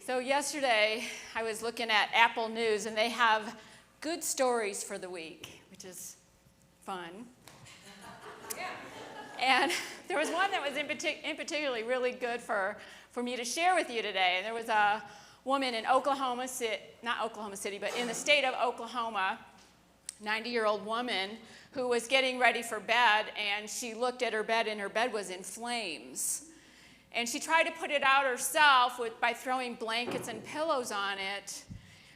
So yesterday, I was looking at Apple News, and they have good stories for the week, which is fun. Yeah. And there was one that was in particularly really good for me to share with you today. And there was a woman in Oklahoma City, not Oklahoma City, but in the state of Oklahoma, 90-year-old woman who was getting ready for bed, and she looked at her bed, and her bed was in flames. And she tried to put it out herself by throwing blankets and pillows on it,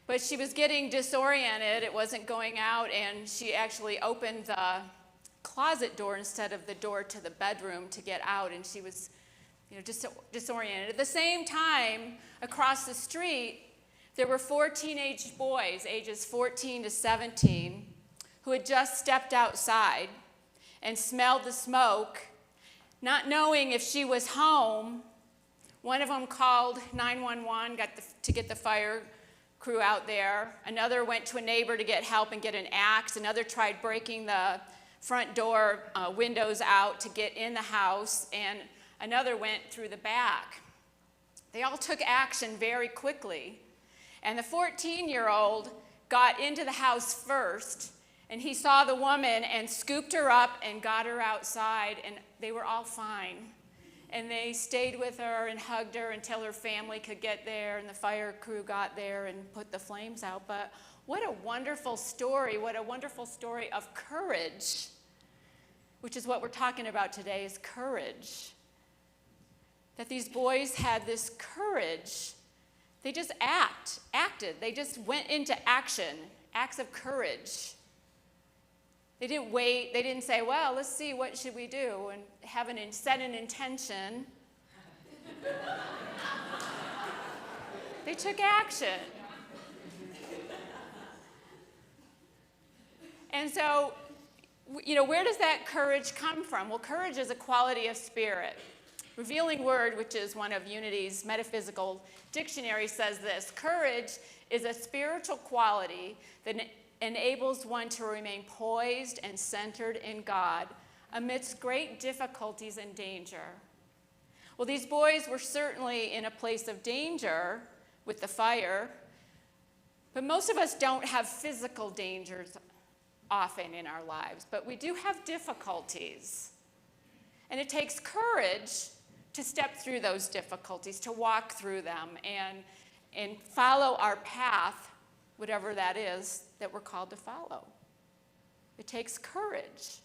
but she was getting disoriented. It wasn't going out, and she actually opened the closet door instead of the door to the bedroom to get out, and she was disoriented. At the same time, across the street, there were 4 teenage boys, ages 14 to 17, who had just stepped outside and smelled the smoke. Not knowing if she was home, one of them called 911 to get the fire crew out there. Another went to a neighbor to get help and get an axe. Another tried breaking the front door windows out to get in the house, and another went through the back. They all took action very quickly, and the 14-year-old got into the house first, and he saw the woman and scooped her up and got her outside, and they were all fine. And they stayed with her and hugged her until her family could get there, and the fire crew got there and put the flames out. But what a wonderful story of courage, which is what we're talking about today, is courage. That these boys had this courage. They just acted. They just went into action, acts of courage. They didn't wait. They didn't say, well, let's see, what should we do? And set an intention. They took action. And so, where does that courage come from? Well, courage is a quality of spirit. Revealing Word, which is one of Unity's metaphysical dictionary, says this: courage is a spiritual quality that enables one to remain poised and centered in God amidst great difficulties and danger. Well, these boys were certainly in a place of danger with the fire, but most of us don't have physical dangers often in our lives, but we do have difficulties. And it takes courage to step through those difficulties, to walk through them, and follow our path, whatever that is that we're called to follow. It takes courage.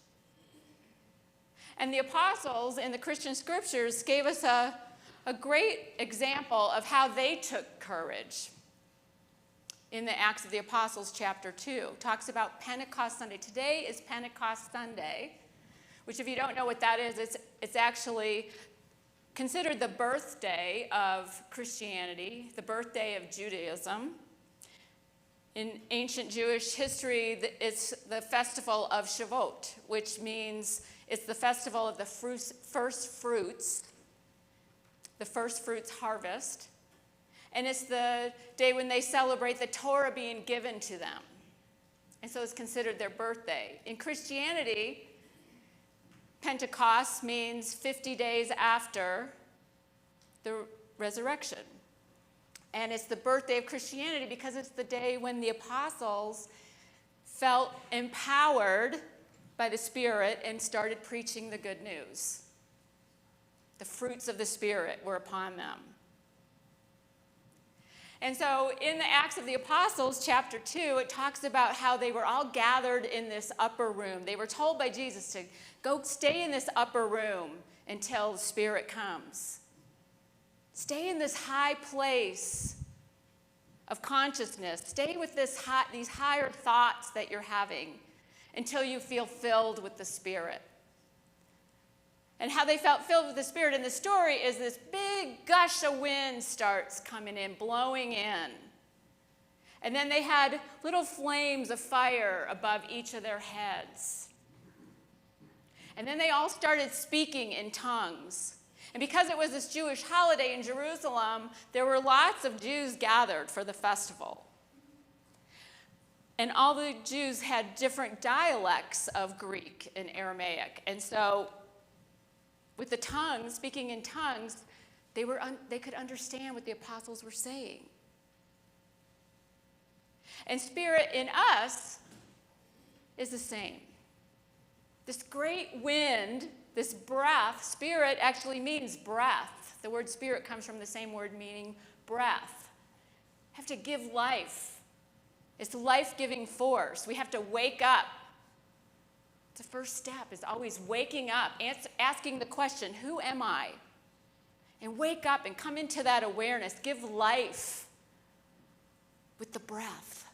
And the apostles in the Christian scriptures gave us a great example of how they took courage. In the Acts of the Apostles, chapter 2, talks about Pentecost Sunday. Today is Pentecost Sunday, which, if you don't know what that is, it's actually considered the birthday of Christianity, the birthday of Judaism. In ancient Jewish history, it's the festival of Shavuot, which means it's the festival of the first fruits harvest. And it's the day when they celebrate the Torah being given to them. And so it's considered their birthday. In Christianity, Pentecost means 50 days after the resurrection. And it's the birthday of Christianity because it's the day when the apostles felt empowered by the Spirit and started preaching the good news. The fruits of the Spirit were upon them. And so in the Acts of the Apostles, chapter 2, it talks about how they were all gathered in this upper room. They were told by Jesus to go stay in this upper room until the Spirit comes. Stay in this high place of consciousness. Stay with these higher thoughts that you're having until you feel filled with the Spirit. And how they felt filled with the Spirit in the story is this big gush of wind starts coming in, blowing in. And then they had little flames of fire above each of their heads. And then they all started speaking in tongues. And because it was this Jewish holiday in Jerusalem, there were lots of Jews gathered for the festival. And all the Jews had different dialects of Greek and Aramaic. And so with the tongues, speaking in tongues, They could understand what the apostles were saying. And Spirit in us is the same. This great wind, this breath, Spirit actually means breath. The word Spirit comes from the same word meaning breath. Have to give life. It's the life-giving force. We have to wake up. The first step is always waking up, asking the question, who am I? And wake up and come into that awareness. Give life with the breath.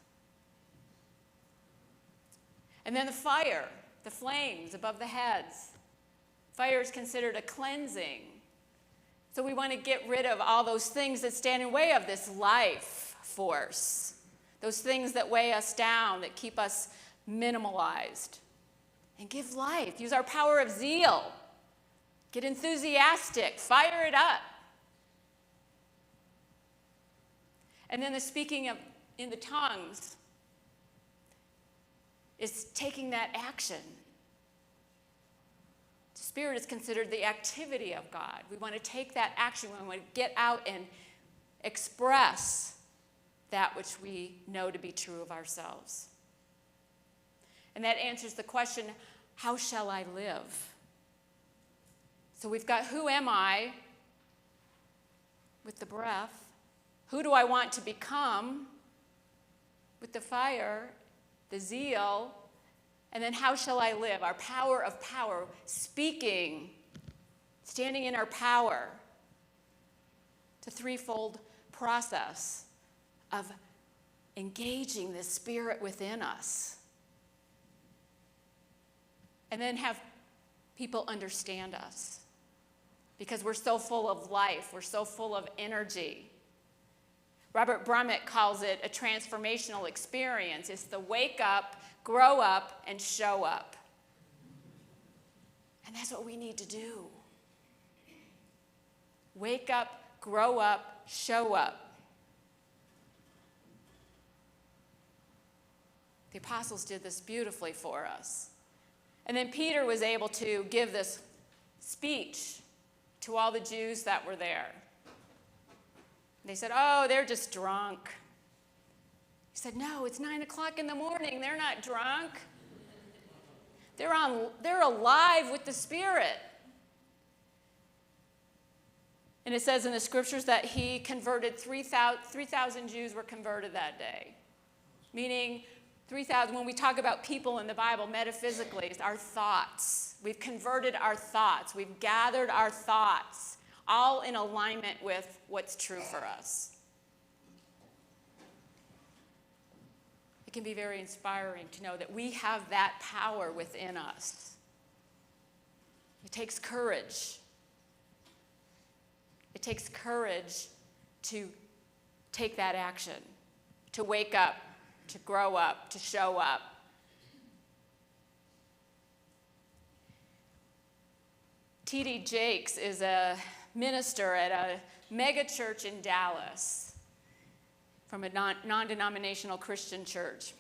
And then the fire, the flames above the heads. Fire is considered a cleansing. So we want to get rid of all those things that stand in the way of this life force. Those things that weigh us down, that keep us minimalized. And give life. Use our power of zeal. Get enthusiastic. Fire it up. And then the speaking of in the tongues is taking that action. Spirit is considered the activity of God. We want to take that action. We want to get out and express that which we know to be true of ourselves. And that answers the question, how shall I live? So we've got who am I with the breath. Who do I want to become with the fire, the zeal, and then how shall I live? Our power of power, speaking, standing in our power. It's a threefold process of engaging the Spirit within us. And then have people understand us. Because we're so full of life, we're so full of energy. Robert Brummett calls it a transformational experience. It's the wake up, grow up, and show up. And that's what we need to do. Wake up, grow up, show up. The apostles did this beautifully for us. And then Peter was able to give this speech to all the Jews that were there. They said, oh, they're just drunk. He said, no, it's 9 o'clock in the morning. They're not drunk. They're alive with the Spirit. And it says in the scriptures that he converted 3,000 Jews were converted that day. Meaning 3,000, when we talk about people in the Bible metaphysically, it's our thoughts. We've converted our thoughts. We've gathered our thoughts, all in alignment with what's true for us. It can be very inspiring to know that we have that power within us. It takes courage. It takes courage to take that action, to wake up, to grow up, to show up. T.D. Jakes is a minister at a mega church in Dallas from a non-denominational Christian church.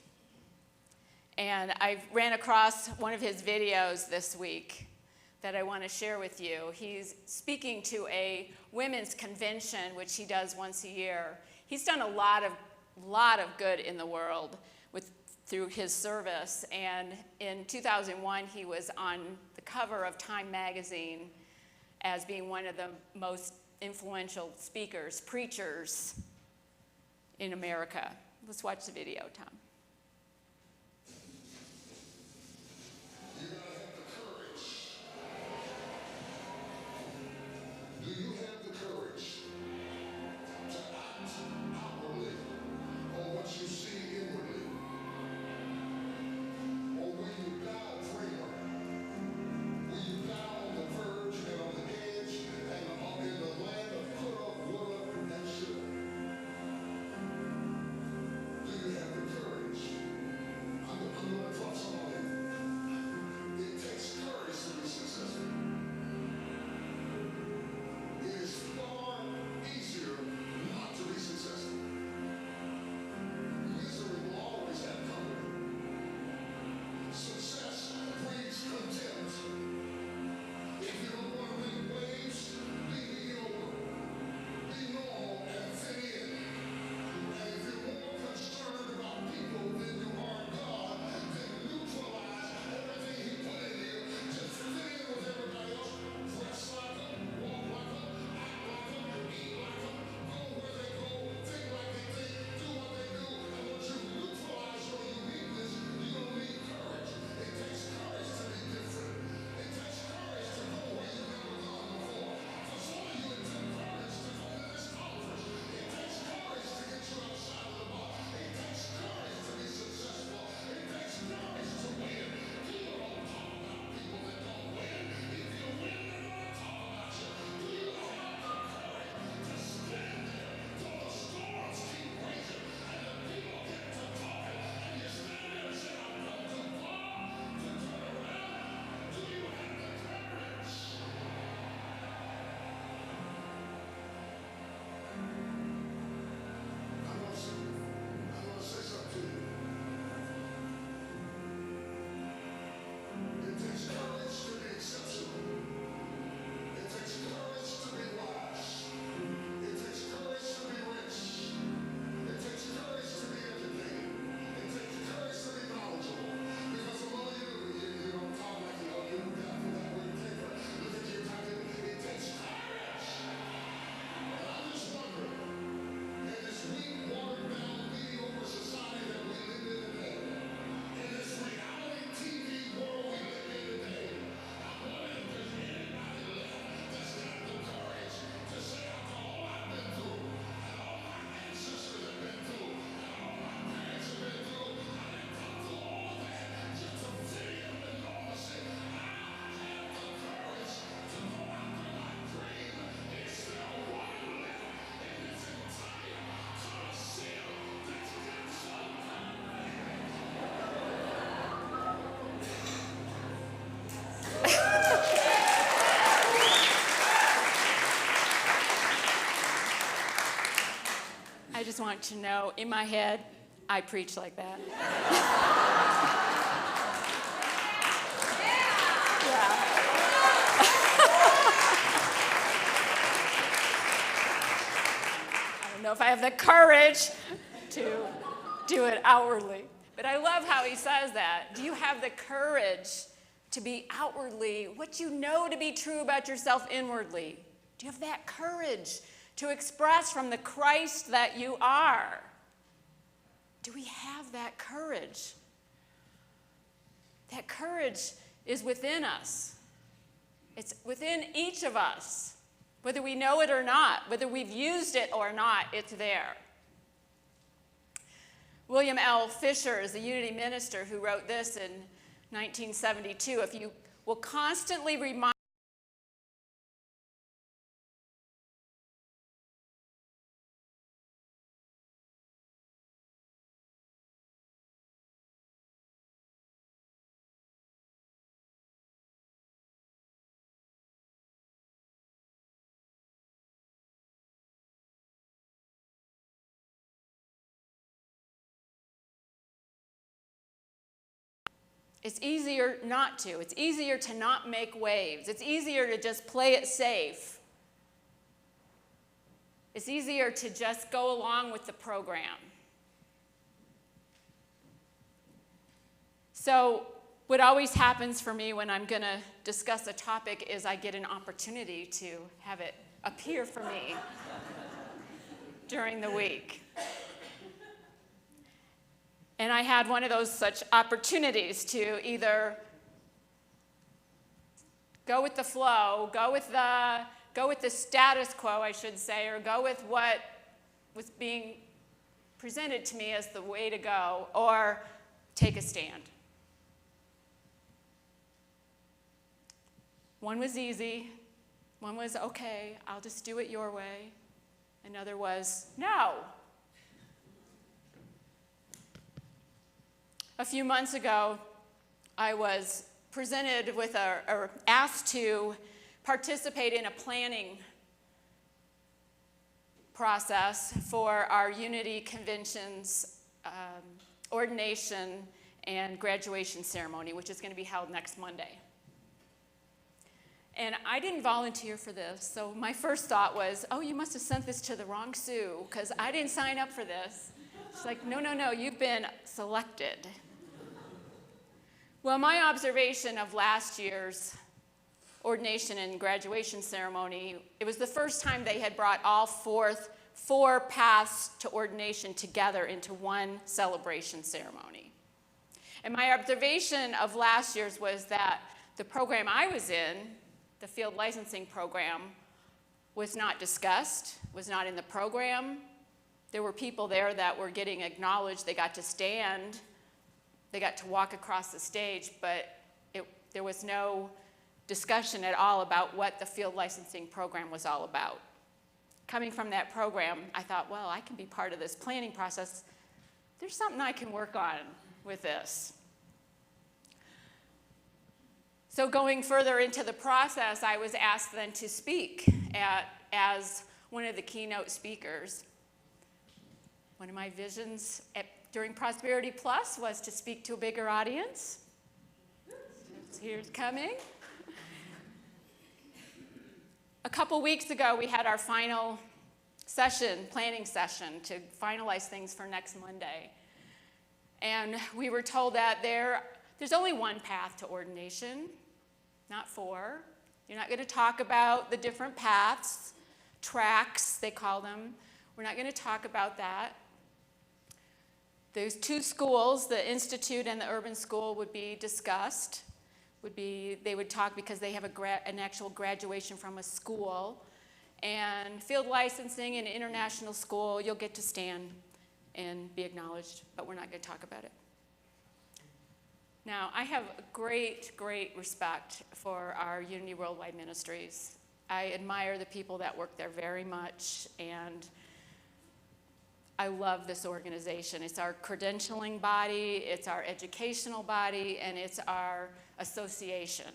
And I ran across one of his videos this week that I want to share with you. He's speaking to a women's convention, which he does once a year. He's done a lot of good in the world through his service. And in 2001, he was on the cover of Time magazine as being one of the most influential speakers, preachers in America. Let's watch the video, Tom. I just want to know, in my head, I preach like that. Yeah. I don't know if I have the courage to do it outwardly. But I love how he says that. Do you have the courage to be outwardly what you know to be true about yourself inwardly? Do you have that courage to express from the Christ that you are? Do we have that courage? That courage is within us. It's within each of us. Whether we know it or not, whether we've used it or not, it's there. William L. Fisher is the Unity minister who wrote this in 1972. If you will constantly remind it's easier not to. It's easier to not make waves. It's easier to just play it safe. It's easier to just go along with the program. So what always happens for me when I'm going to discuss a topic is I get an opportunity to have it appear for me during the week. And I had one of those such opportunities to either go with the flow, go with the status quo, I should say, or go with what was being presented to me as the way to go, or take a stand. One was easy. One was, okay, I'll just do it your way. Another was, no. A few months ago, I was presented with or asked to participate in a planning process for our Unity Convention's ordination and graduation ceremony, which is going to be held next Monday. And I didn't volunteer for this, so my first thought was, oh, you must have sent this to the wrong Sue, because I didn't sign up for this. She's like, no, you've been selected. Well, my observation of last year's ordination and graduation ceremony, it was the first time they had brought all four paths to ordination together into one celebration ceremony. And my observation of last year's was that the program I was in, the field licensing program, was not discussed, was not in the program. There were people there that were getting acknowledged. They got to stand. They got to walk across the stage, but there was no discussion at all about what the field licensing program was all about. Coming from that program, I thought, well, I can be part of this planning process. There's something I can work on with this. So going further into the process, I was asked then to speak as one of the keynote speakers. One of my visions during Prosperity Plus was to speak to a bigger audience. Here's coming. A couple weeks ago, we had our final session, planning session, to finalize things for next Monday. And we were told that there's only one path to ordination, not four. You're not going to talk about the different paths, tracks, they call them. We're not going to talk about that. Those two schools, the Institute and the Urban School, would be discussed. They would talk because they have an actual graduation from a school. And field licensing and international school, you'll get to stand and be acknowledged, but we're not going to talk about it. Now, I have great, great respect for our Unity Worldwide Ministries. I admire the people that work there very much, and I love this organization. It's our credentialing body, it's our educational body, and it's our association.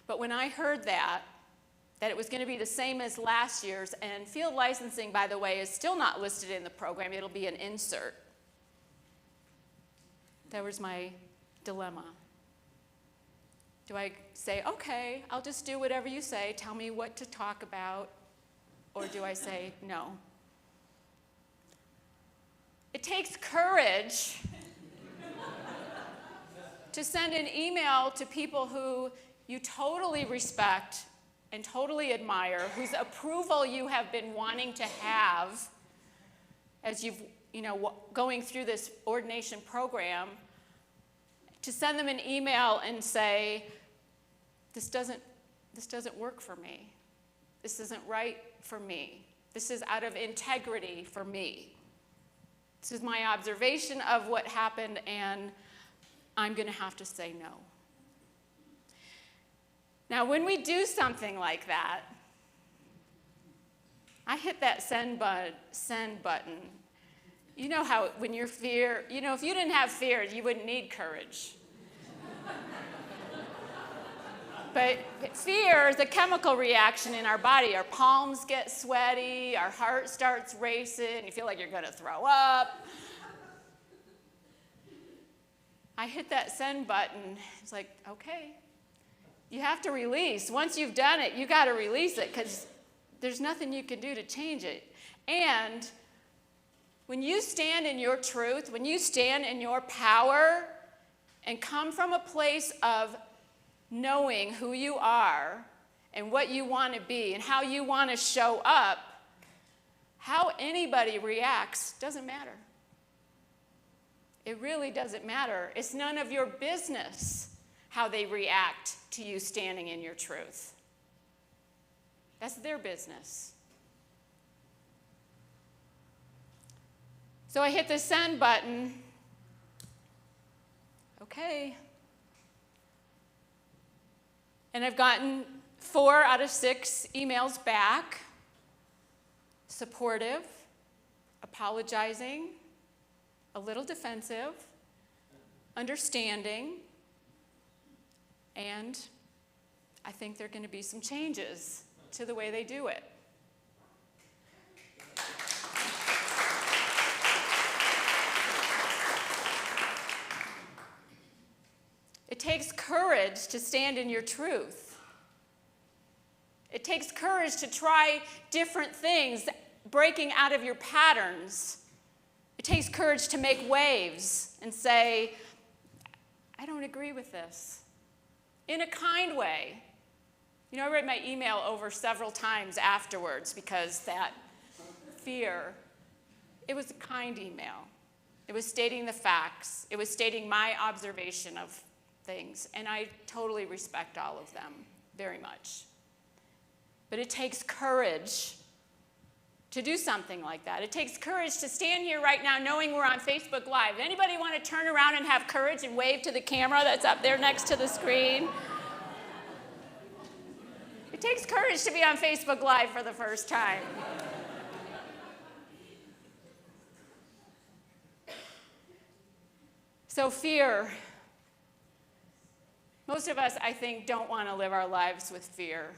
But when I heard that that it was going to be the same as last year's, and field licensing, by the way, is still not listed in the program. It'll be an insert. That was my dilemma. Do I say, okay, I'll just do whatever you say, tell me what to talk about, or do I say no? It takes courage to send an email to people who you totally respect and totally admire, whose approval you have been wanting to have as you've, going through this ordination program, to send them an email and say, this doesn't work for me. This isn't right for me. This is out of integrity for me. This is my observation of what happened, and I'm going to have to say no. Now, when we do something like that, I hit that send button. You know how when you're if you didn't have fear, you wouldn't need courage. But fear is a chemical reaction in our body. Our palms get sweaty, our heart starts racing, you feel like you're going to throw up. I hit that send button. It's like, okay, you have to release. Once you've done it, you got to release it because there's nothing you can do to change it. And when you stand in your truth, when you stand in your power and come from a place of knowing who you are and what you want to be and how you want to show up, how anybody reacts doesn't matter. It really doesn't matter. It's none of your business how they react to you standing in your truth. That's their business. So I hit the send button. Okay. And I've gotten 4 out of 6 emails back. Supportive, apologizing, a little defensive, understanding, and I think there are going to be some changes to the way they do it. It takes courage to stand in your truth. It takes courage to try different things, breaking out of your patterns. It takes courage to make waves and say, I don't agree with this, in a kind way. I read my email over several times afterwards because that fear, it was a kind email. It was stating the facts. It was stating my observation of things, and I totally respect all of them very much. But it takes courage to do something like that. It takes courage to stand here right now knowing we're on Facebook Live. Anybody want to turn around and have courage and wave to the camera that's up there next to the screen? It takes courage to be on Facebook Live for the first time. So fear. Most of us, I think, don't want to live our lives with fear.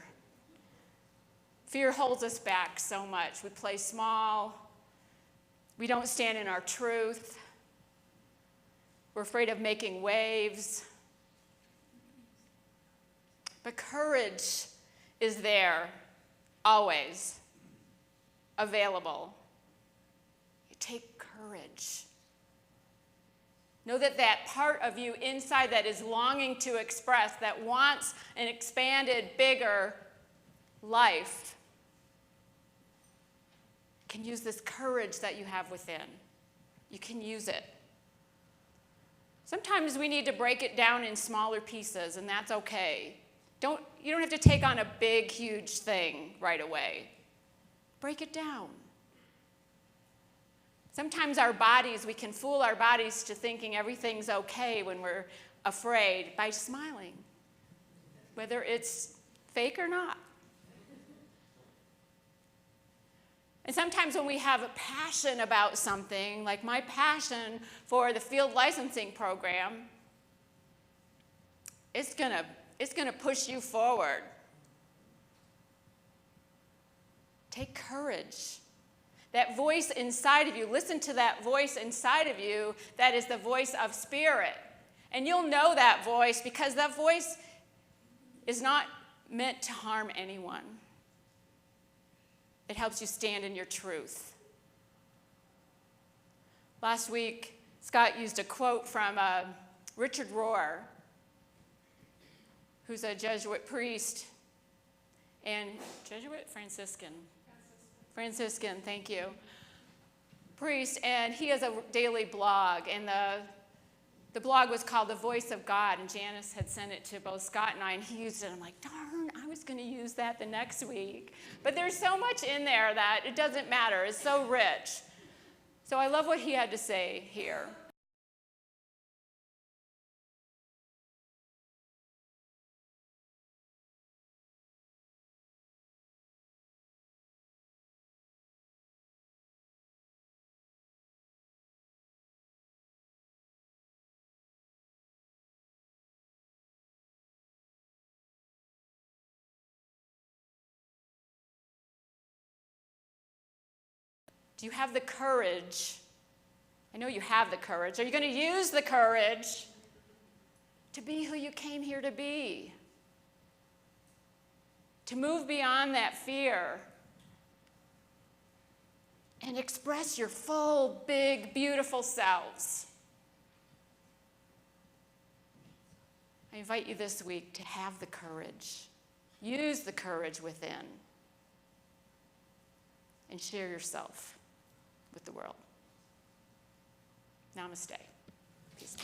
Fear holds us back so much. We play small. We don't stand in our truth. We're afraid of making waves. But courage is there, always, available. You take courage. Know that that part of you inside that is longing to express, that wants an expanded, bigger life, can use this courage that you have within. You can use it. Sometimes we need to break it down in smaller pieces, and that's okay. You don't have to take on a big, huge thing right away. Break it down. Sometimes we can fool our bodies to thinking everything's okay when we're afraid by smiling, whether it's fake or not. And sometimes when we have a passion about something, like my passion for the field licensing program, it's gonna push you forward. Take courage. That voice inside of you, listen to that voice inside of you that is the voice of spirit. And you'll know that voice because that voice is not meant to harm anyone. It helps you stand in your truth. Last week, Scott used a quote from Richard Rohr, who's a Jesuit priest, and Franciscan, thank you. Priest, and he has a daily blog, and the blog was called The Voice of God, and Janice had sent it to both Scott and I, and he used it. I'm like, darn, I was going to use that the next week. But there's so much in there that it doesn't matter. It's so rich. So I love what he had to say here. Do you have the courage? I know you have the courage. Are you going to use the courage to be who you came here to be? To move beyond that fear and express your full, big, beautiful selves. I invite you this week to have the courage. Use the courage within and share yourself with the world. Namaste. Peace.